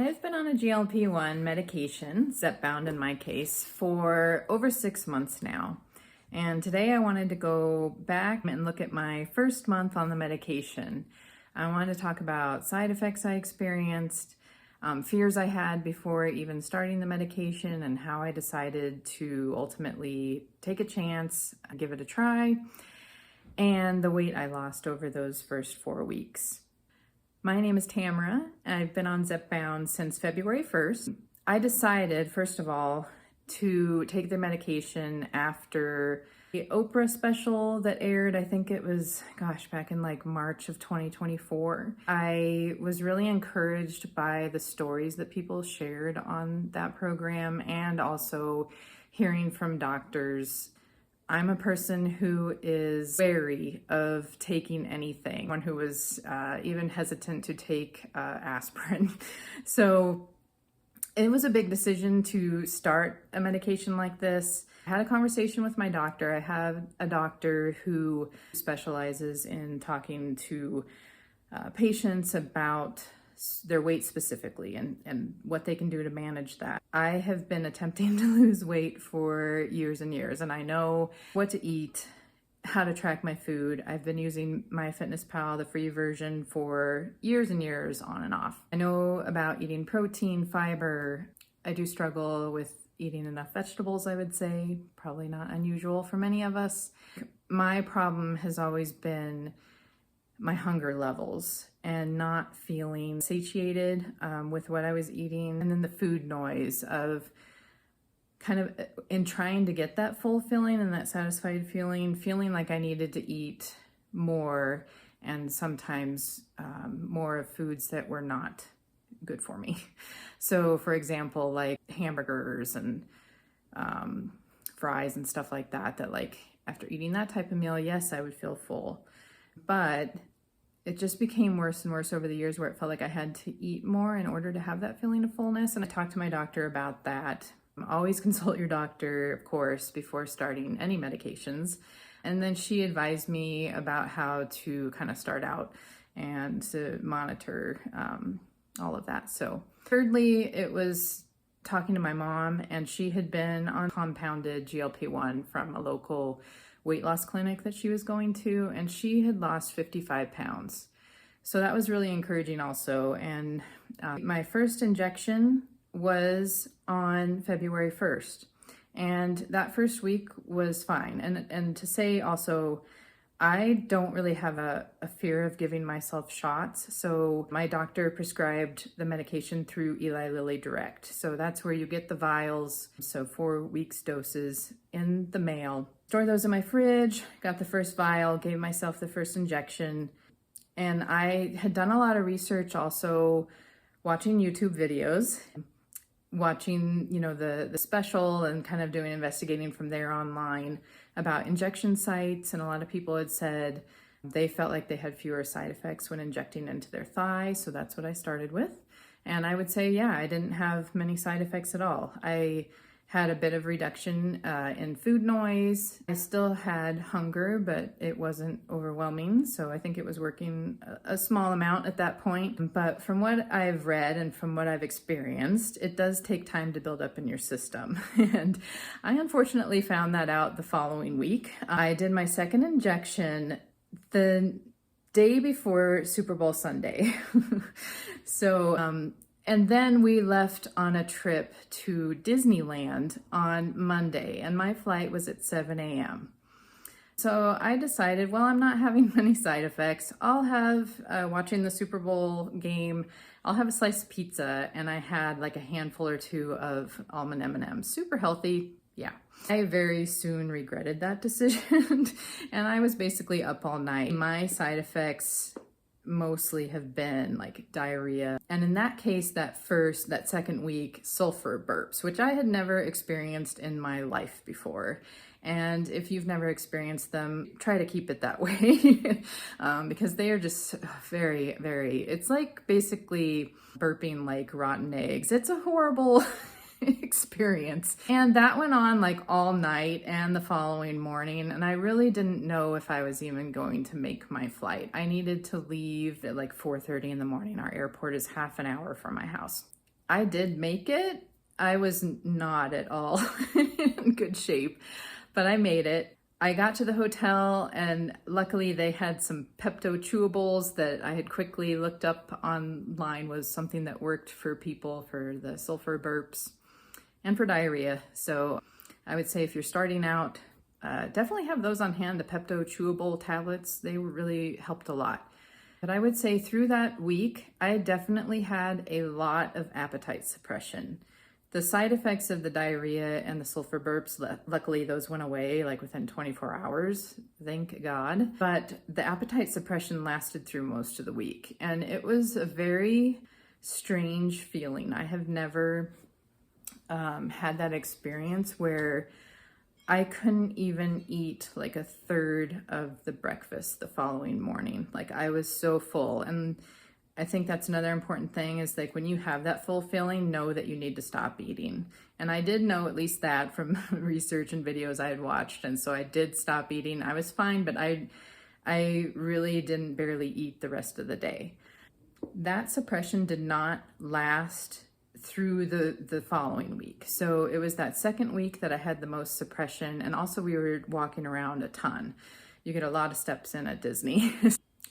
I've been on a GLP-1 medication, Zepbound in my case, for over 6 months now. And today I wanted to go back and look at my first month on the medication. I wanted to talk about side effects I experienced, fears I had before even starting the medication, and how I decided to ultimately take a chance, give it a try, and the weight I lost over those first 4 weeks. My name is Tamara. I've been on Zepbound since February 1st. I decided, first of all, to take the medication after the Oprah special that aired. I think it was, back in like March of 2024. I was really encouraged by the stories that people shared on that program, and also hearing from doctors. I'm a person who is wary of taking anything, one who was even hesitant to take aspirin. So it was a big decision to start a medication like this. I had a conversation with my doctor. I have a doctor who specializes in talking to patients about their weight specifically and what they can do to manage that. I have been attempting to lose weight for years and years, and I know what to eat, how to track my food. I've been using MyFitnessPal, the free version, for years and years on and off. I know about eating protein, fiber. I do struggle with eating enough vegetables, I would say. Probably not unusual for many of us. My problem has always been my hunger levels and not feeling satiated with what I was eating. And then the food noise of kind of in trying to get that full feeling and that satisfied feeling like I needed to eat more, and sometimes more of foods that were not good for me. So for example, like hamburgers and fries and stuff like that, like after eating that type of meal, yes, I would feel full. But it just became worse and worse over the years, where it felt like I had to eat more in order to have that feeling of fullness. And I talked to my doctor about that. Always consult your doctor, of course, before starting any medications. And then she advised me about how to kind of start out and to monitor all of that. So thirdly, it was talking to my mom, and she had been on compounded GLP-1 from a local weight loss clinic that she was going to, and she had lost 55 pounds. So that was really encouraging also. And my first injection was on February 1st. And that first week was fine. And to say also, I don't really have a fear of giving myself shots. So my doctor prescribed the medication through Eli Lilly Direct. So that's where you get the vials. So 4 weeks doses in the mail. Store those in my fridge, got the first vial, gave myself the first injection. And I had done a lot of research also, watching YouTube videos, watching, the special, and kind of doing investigating from there online about injection sites. And a lot of people had said they felt like they had fewer side effects when injecting into their thigh. So that's what I started with. And I would say, yeah, I didn't have many side effects at all. I had a bit of reduction in food noise. I still had hunger, but it wasn't overwhelming. So I think it was working a small amount at that point. But from what I've read and from what I've experienced, it does take time to build up in your system. And I unfortunately found that out the following week. I did my second injection the day before Super Bowl Sunday. And then we left on a trip to Disneyland on Monday, and my flight was at 7 a.m. So I decided, well, I'm not having many side effects. I'll have, watching the Super Bowl game, I'll have a slice of pizza, and I had like a handful or two of almond M&Ms. Super healthy, yeah. I very soon regretted that decision, and I was basically up all night. My side effects mostly have been like diarrhea, and in that case, that second week, sulfur burps, which I had never experienced in my life before. And if you've never experienced them, try to keep it that way because they are just very, very, it's like basically burping like rotten eggs. It's a horrible experience. And that went on like all night and the following morning, and I really didn't know if I was even going to make my flight. I needed to leave at like 4:30 in the morning. Our airport is half an hour from my house. I did make it. I was not at all in good shape, but I made it. I got to the hotel and luckily they had some Pepto chewables that I had quickly looked up online was something that worked for people for the sulfur burps and for diarrhea. So I would say if you're starting out, definitely have those on hand, the Pepto chewable tablets. They really helped a lot. But I would say through that week, I definitely had a lot of appetite suppression. The side effects of the diarrhea and the sulfur burps, luckily those went away like within 24 hours, thank God. But the appetite suppression lasted through most of the week. And it was a very strange feeling. I have never had that experience where I couldn't even eat like a third of the breakfast the following morning. Like I was so full. And I think that's another important thing is like when you have that full feeling, know that you need to stop eating. And I did know at least that from research and videos I had watched. And so I did stop eating. I was fine, but I really didn't barely eat the rest of the day. That suppression did not last through the following week. So it was that second week that I had the most suppression. And also we were walking around a ton. You get a lot of steps in at Disney.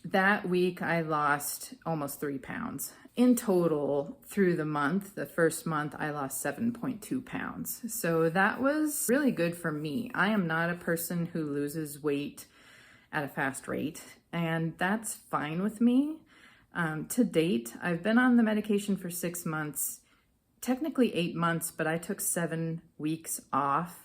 That week I lost almost 3 pounds. In total through the month, the first month I lost 7.2 pounds. So that was really good for me. I am not a person who loses weight at a fast rate, and that's fine with me. To date, I've been on the medication for 6 months, technically 8 months, but I took 7 weeks off.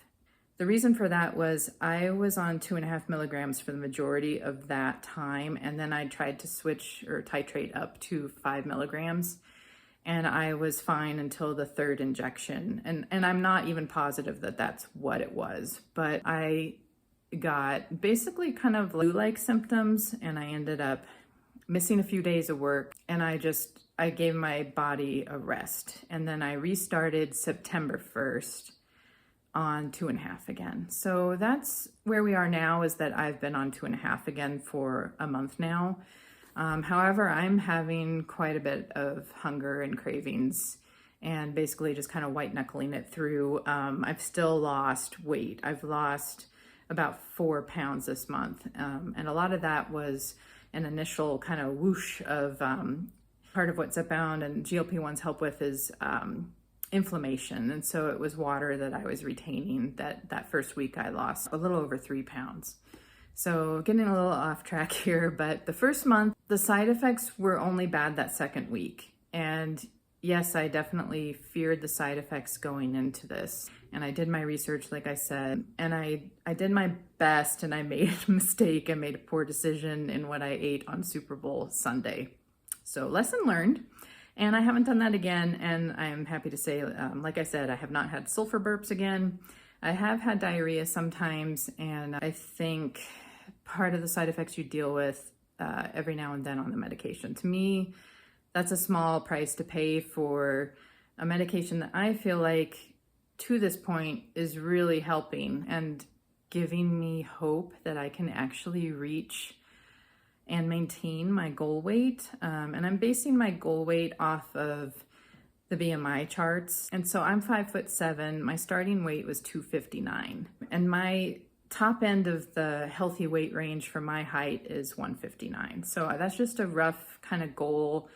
The reason for that was I was on 2.5 milligrams for the majority of that time, and then I tried to switch or titrate up to 5 milligrams, and I was fine until the third injection. And I'm not even positive that that's what it was, but I got basically kind of flu-like symptoms, and I ended up missing a few days of work, and I gave my body a rest. And then I restarted September 1st on 2.5 again. So that's where we are now, is that I've been on 2.5 again for a month now. However, I'm having quite a bit of hunger and cravings and basically just kind of white knuckling it through. I've still lost weight. I've lost about 4 pounds this month. And a lot of that was an initial kind of whoosh of part of what Zepbound and GLP-1s help with is inflammation. And so it was water that I was retaining. That first week I lost a little over 3 pounds. So getting a little off track here, but the first month, the side effects were only bad that second week. And yes, I definitely feared the side effects going into this. And I did my research, like I said, and I did my best, and I made a mistake. I made a poor decision in what I ate on Super Bowl Sunday. So lesson learned. And I haven't done that again. And I am happy to say, like I said, I have not had sulfur burps again. I have had diarrhea sometimes. And I think part of the side effects you deal with every now and then on the medication. To me, that's a small price to pay for a medication that I feel like to this point is really helping and giving me hope that I can actually reach and maintain my goal weight. And I'm basing my goal weight off of the BMI charts. And so I'm 5'7". My starting weight was 259. And my top end of the healthy weight range for my height is 159. So that's just a rough kind of goal.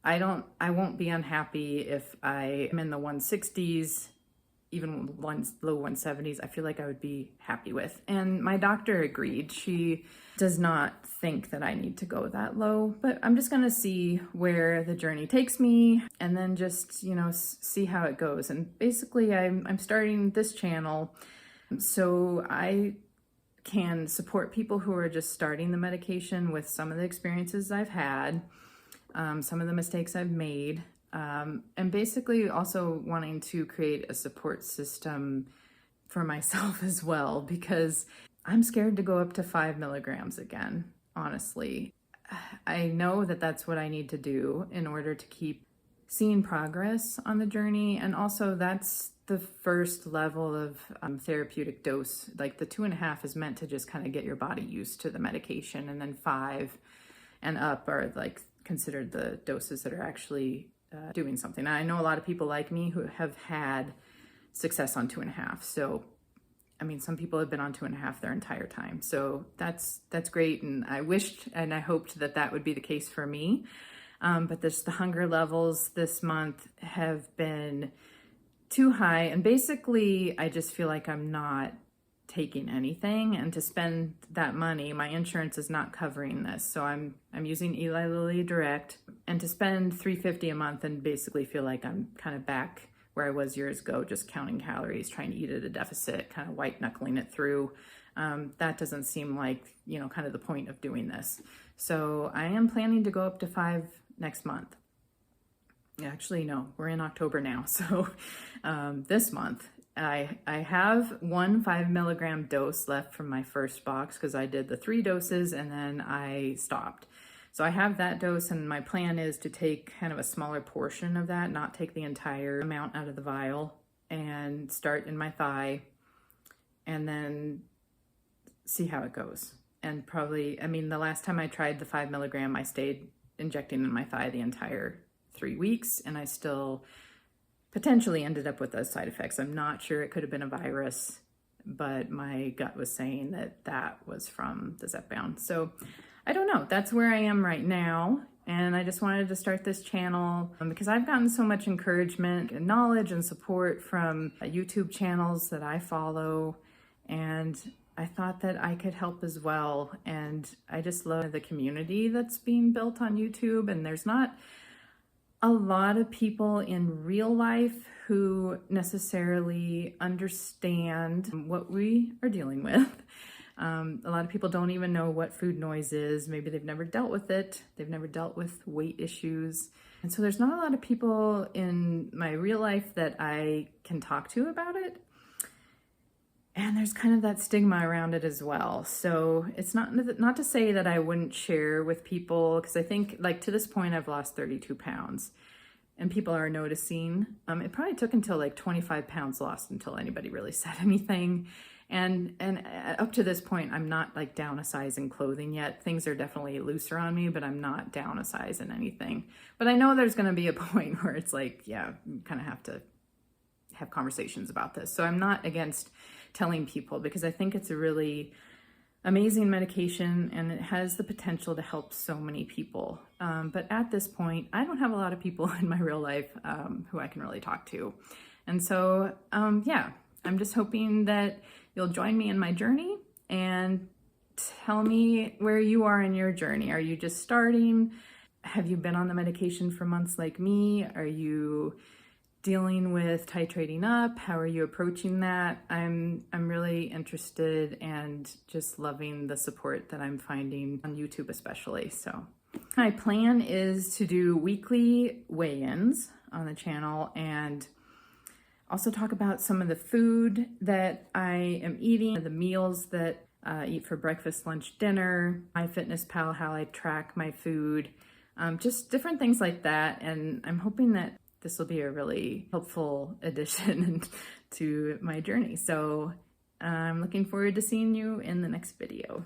I won't be unhappy if I am in the 160s, even low 170s. I feel like I would be happy with. And my doctor agreed. She does not think that I need to go that low, but I'm just going to see where the journey takes me and then just, see how it goes. And basically I'm starting this channel so I can support people who are just starting the medication with some of the experiences I've had, some of the mistakes I've made, and basically also wanting to create a support system for myself as well, because I'm scared to go up to 5 milligrams again, honestly. I know that that's what I need to do in order to keep seeing progress on the journey. And also that's the first level of therapeutic dose. Like the 2.5 is meant to just kind of get your body used to the medication, and then 5 and up are like considered the doses that are actually doing something. I know a lot of people like me who have had success on 2.5. So, I mean, some people have been on 2.5 their entire time. So that's great. And I wished and I hoped that that would be the case for me. But the hunger levels this month have been too high. And basically, I just feel like I'm not taking anything, and to spend that money, my insurance is not covering this. So I'm using Eli Lilly Direct, and to spend $350 a month and basically feel like I'm kind of back where I was years ago, just counting calories, trying to eat at a deficit, kind of white knuckling it through. That doesn't seem like, kind of the point of doing this. So I am planning to go up to 5 next month. Actually, no, we're in October now. So this month, I have 1 5 milligram dose left from my first box because I did the 3 doses and then I stopped. So I have that dose, and my plan is to take kind of a smaller portion of that, not take the entire amount out of the vial, and start in my thigh and then see how it goes. And probably, the last time I tried the 5 milligram, I stayed injecting in my thigh the entire 3 weeks, and I still potentially ended up with those side effects. I'm not sure, it could have been a virus, but my gut was saying that that was from the Zepbound. So I don't know, that's where I am right now. And I just wanted to start this channel because I've gotten so much encouragement and knowledge and support from YouTube channels that I follow. And I thought that I could help as well. And I just love the community that's being built on YouTube. And there's not a lot of people in real life who necessarily understand what we are dealing with. A lot of people don't even know what food noise is. Maybe they've never dealt with it. They've never dealt with weight issues. And so there's not a lot of people in my real life that I can talk to about it. And there's kind of that stigma around it as well. So it's not to say that I wouldn't share with people, because I think, like, to this point, I've lost 32 pounds and people are noticing. It probably took until like 25 pounds lost until anybody really said anything. And up to this point, I'm not like down a size in clothing yet. Things are definitely looser on me, but I'm not down a size in anything. But I know there's going to be a point where it's like, yeah, you kind of have to have conversations about this. So I'm not against telling people, because I think it's a really amazing medication and it has the potential to help so many people. But at this point, I don't have a lot of people in my real life who I can really talk to. And so, yeah, I'm just hoping that you'll join me in my journey and tell me where you are in your journey. Are you just starting? Have you been on the medication for months like me? Are you dealing with titrating up? How are you approaching that? I'm really interested and just loving the support that I'm finding on YouTube especially. So my plan is to do weekly weigh-ins on the channel and also talk about some of the food that I am eating, the meals that I eat for breakfast, lunch, dinner, MyFitnessPal, how I track my food, just different things like that. And I'm hoping that this will be a really helpful addition to my journey. So I'm looking forward to seeing you in the next video.